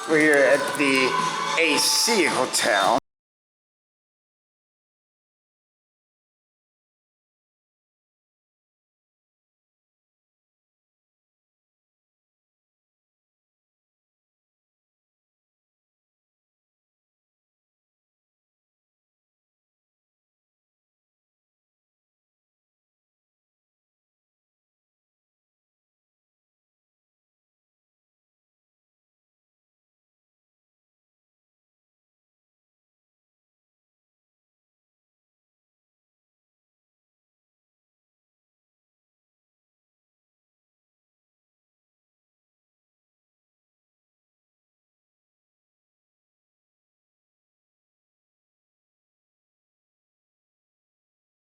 We're here at the AC Hotel.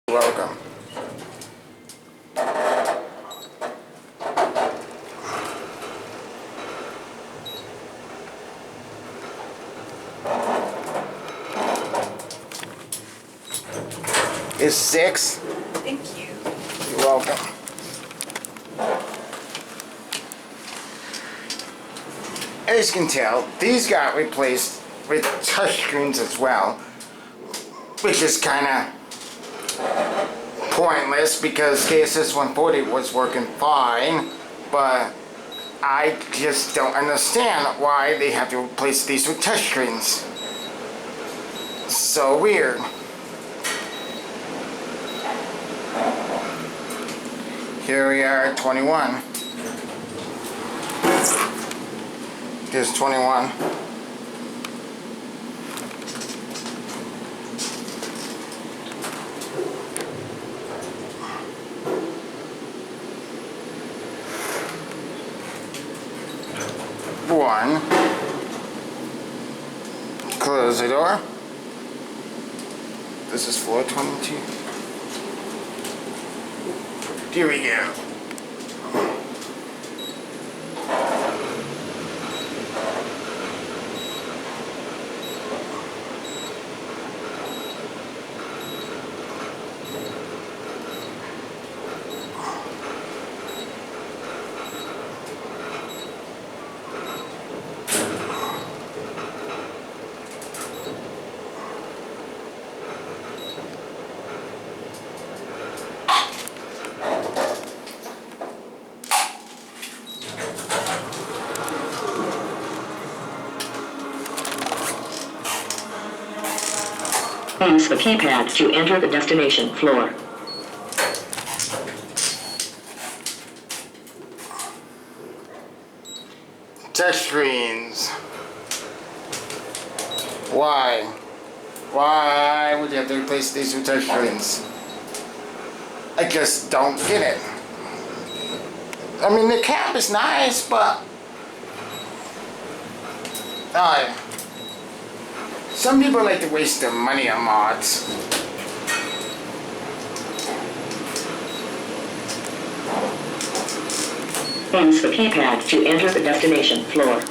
Welcome. It's 6. Thank you. You're welcome. As you can tell, these got replaced with touchscreens as well, which is kind of pointless because KSS 140 was working fine, but I just don't understand why they have to replace these with touchscreens. So weird. Here we are at 21. Here's 21. One. Close the door. This is floor 22. Here we go. Use the keypad to enter the destination floor. Touchscreens. Why? Why would you have to replace these with touchscreens? I just don't get it. I mean, the cap is nice, but some people like to waste their money on mods. Use the keypad to enter the destination floor.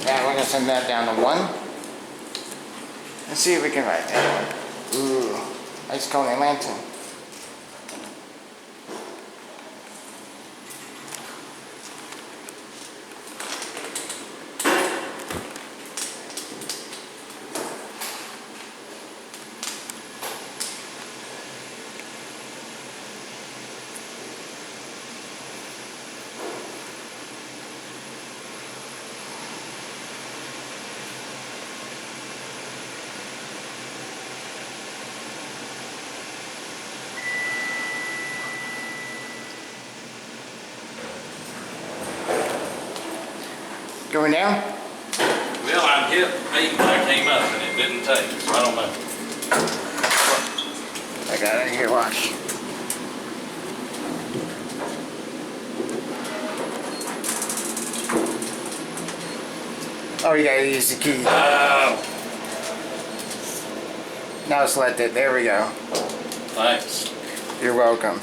And we're gonna send that down to 1. Let's see if we can write that one. Ooh, nice KONE lantern. Going down? Well, I hit 8 when I came up and it didn't take, so I don't know. I got it here, watch. Oh, you gotta use the key. Oh, Now select it. There we go. thanks. You're welcome.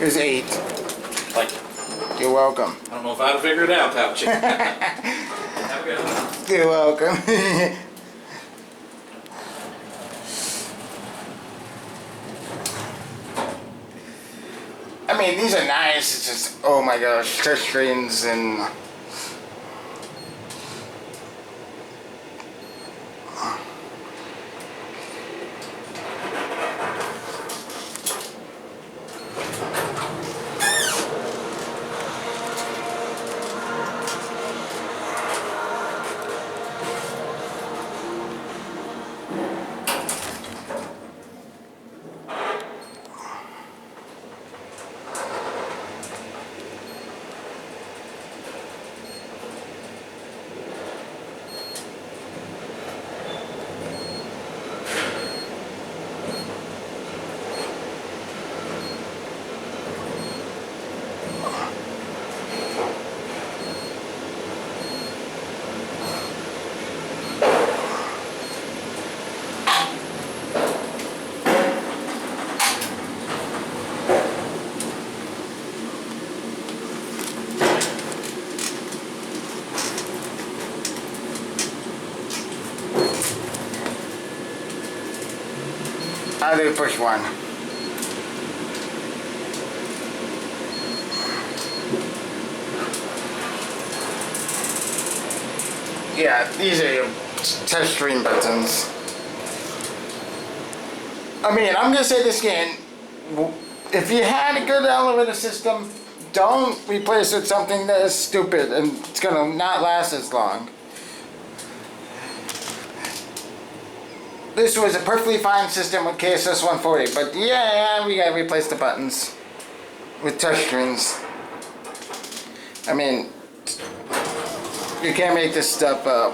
Here's 8. Thank you. You're welcome. I don't know if I'd have figured it out without you. Have a good one. You're welcome. mean, these are nice. It's just, oh my gosh, touchscreens and. How do you push one? Yeah, these are your touchscreen buttons. I mean, I'm gonna say this again. If you had a good elevator system, don't replace it with something that is stupid and it's gonna not last as long. This was a perfectly fine system with KSS 140, but yeah, we gotta replace the buttons with touchscreens. I mean, you can't make this stuff up.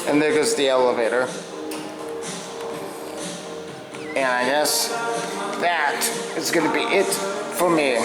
And there goes the elevator. And I guess that is gonna be it for me.